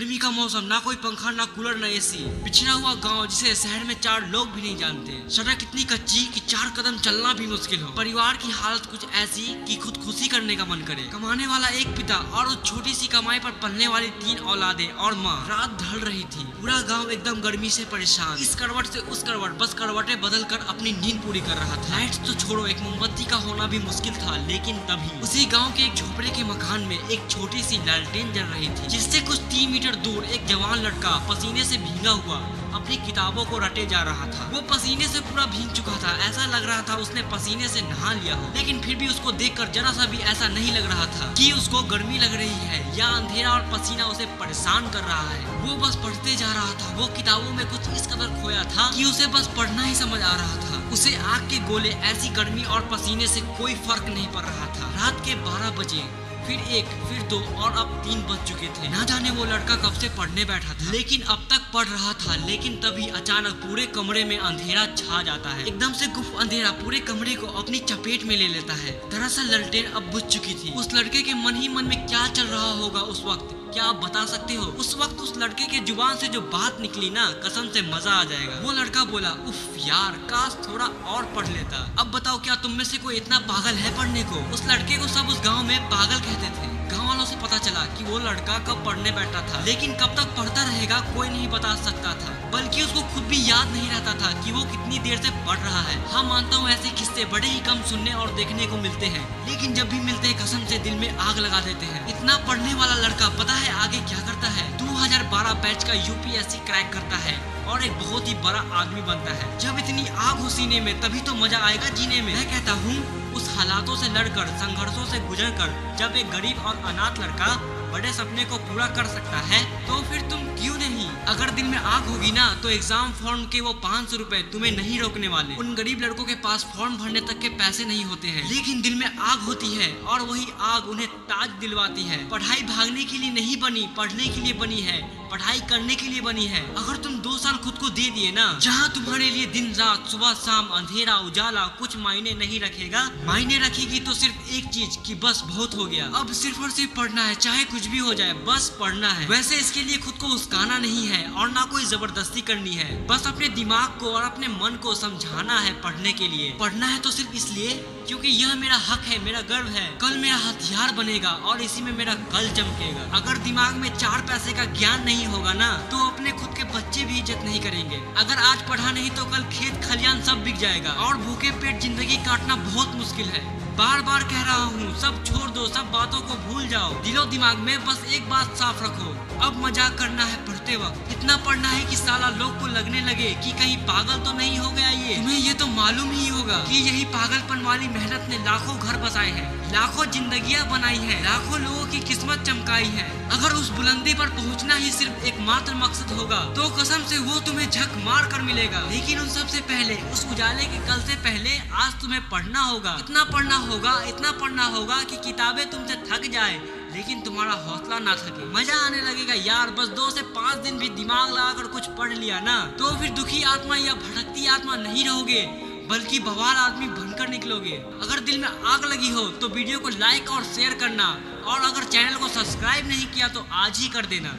गर्मी का मौसम, ना कोई पंखा ना कूलर ना एसी। पिछड़ा हुआ गांव जिसे शहर में 4 लोग भी नहीं जानते। सड़क इतनी कच्ची कि 4 कदम चलना भी मुश्किल हो। परिवार की हालत कुछ ऐसी कि खुदकुशी करने का मन करे। कमाने वाला एक पिता और उस छोटी सी कमाई पर पलने वाली 3 औलादें और माँ। रात ढल रही थी, पूरा गाँव एकदम गर्मी से परेशान। इस करवट से उस करवट बस करवटें बदल कर अपनी नींद पूरी कर रहा था। लाइट तो छोड़ो, एक मोमबत्ती का होना भी मुश्किल था। लेकिन तभी उसी गाँव के एक झोपड़े के मकान में एक छोटी सी लालटेन जल रही थी, जिससे कुछ 3 मीटर दूर एक जवान लड़का पसीने से भीगा हुआ अपनी किताबों को रटे जा रहा था। वो पसीने से पूरा भीग चुका था, ऐसा लग रहा था उसने पसीने से नहा लिया हो। लेकिन फिर भी उसको देखकर जरा सा भी ऐसा नहीं लग रहा था कि उसको गर्मी लग रही है या अंधेरा और पसीना उसे परेशान कर रहा है। वो बस पढ़ते जा रहा था। वो किताबों में कुछ इस कदर खोया था कि उसे बस पढ़ना ही समझ आ रहा था। उसे आग के गोले, ऐसी गर्मी और पसीने से कोई फर्क नहीं पड़ रहा था। रात के 12 बजे, फिर 1, फिर 2 और अब 3 बज चुके थे। ना जाने वो लड़का कब से पढ़ने बैठा था, लेकिन अब तक पढ़ रहा था। लेकिन तभी अचानक पूरे कमरे में अंधेरा छा जाता है। एकदम से गुफ अंधेरा पूरे कमरे को अपनी चपेट में ले लेता है। दरअसल ललटेन अब बुझ चुकी थी। उस लड़के के मन ही मन में क्या चल रहा होगा उस वक्त, क्या आप बता सकते हो? उस वक्त उस लड़के के जुबान से जो बात निकली ना, कसम से मजा आ जाएगा। वो लड़का बोला, उफ यार, काश थोड़ा और पढ़ लेता। अब बताओ, क्या तुम में से कोई इतना पागल है पढ़ने को? उस लड़के को सब उस गांव में पागल कहते थे। गांव वालों से पता चला कि वो लड़का कब पढ़ने बैठा था, लेकिन कब तक पढ़ता रहेगा कोई नहीं बता सकता था। बल्कि उसको खुद भी याद नहीं रहता था कि वो कितनी देर से पढ़ रहा है। हाँ, मानता हूँ ऐसे किस्से बड़े ही कम सुनने और देखने को मिलते हैं, लेकिन जब भी मिलते हैं कसम से दिल में आग लगा देते हैं। इतना पढ़ने वाला लड़का पता है आगे क्या करता है? 2012 बैच का यूपीएससी क्रैक करता है और एक बहुत ही बड़ा आदमी बनता है। जब इतनी आग हो सीने में, तभी तो मजा आएगा जीने में। मैं कहता हूँ उस हालातों से लड़कर, संघर्षों से गुजरकर जब एक गरीब और अनाथ लड़का बड़े सपने को पूरा कर सकता है, तो फिर तुम क्यों नहीं? अगर दिल में आग होगी ना, तो एग्जाम फॉर्म के वो 500 रुपए तुम्हें नहीं रोकने वाले। उन गरीब लड़कों के पास फॉर्म भरने तक के पैसे नहीं होते हैं, लेकिन दिल में आग होती है और वही आग उन्हें ताज दिलवाती है। पढ़ाई भागने के लिए नहीं बनी, पढ़ने के लिए बनी है, पढ़ाई करने के लिए बनी है। अगर तुम 2 साल खुद को दे दिए ना, जहाँ तुम्हारे लिए दिन रात, सुबह शाम, अंधेरा उजाला कुछ मायने नहीं रखेगा, मायने रखेगी तो सिर्फ एक चीज कि बस बहुत हो गया, अब सिर्फ और सिर्फ पढ़ना है, चाहे कुछ भी हो जाए, बस पढ़ना है। वैसे इसके लिए खुद को उस्काना नहीं है और ना कोई जबरदस्ती करनी है। बस अपने दिमाग को और अपने मन को समझाना है पढ़ने के लिए। पढ़ना है तो सिर्फ इसलिए क्योंकि यह मेरा हक है, मेरा गर्व है। कल मेरा हथियार बनेगा और इसी में मेरा कल चमकेगा। अगर दिमाग में 4 पैसे का ज्ञान नहीं होगा ना, तो अपने खुद के बच्चे भी इज्जत नहीं करेंगे। अगर आज पढ़ा नहीं तो कल खेत खलियान सब बिक जाएगा और भूखे पेट जिंदगी काटना बहुत मुश्किल है। बार बार कह रहा हूँ, सब छोड़ दो, सब बातों को भूल जाओ। दिलो दिमाग में बस एक बात साफ रखो, अब मजाक करना है पढ़ते वक्त। इतना पढ़ना है कि साला लोग को लगने लगे कि कहीं पागल तो नहीं हो गया ये। तुम्हें ये तो मालूम ही होगा कि यही पागलपन वाली मेहनत ने लाखों घर बसाए हैं, लाखों जिंदगियां बनाई हैं, लाखों लोगों की किस्मत चमकाई है। अगर उस बुलंदी पर पहुंचना ही सिर्फ एकमात्र मकसद होगा, तो कसम से वो तुम्हें झक मार कर मिलेगा। लेकिन उन सबसे पहले, उस उजाले के कल से पहले आज तुम्हें पढ़ना होगा। इतना पढ़ना होगा, इतना पढ़ना होगा कि किताबें तुमसे थक जाए, लेकिन तुम्हारा हौसला ना थके। मजा आने लगेगा यार। बस 2 से 5 दिन भी दिमाग लगाकर कुछ पढ़ लिया ना, तो फिर दुखी आत्मा या भटकती आत्मा नहीं रहोगे, बल्कि बवाल आदमी बनकर निकलोगे। अगर दिल में आग लगी हो तो वीडियो को लाइक और शेयर करना, और अगर चैनल को सब्सक्राइब नहीं किया तो आज ही कर देना।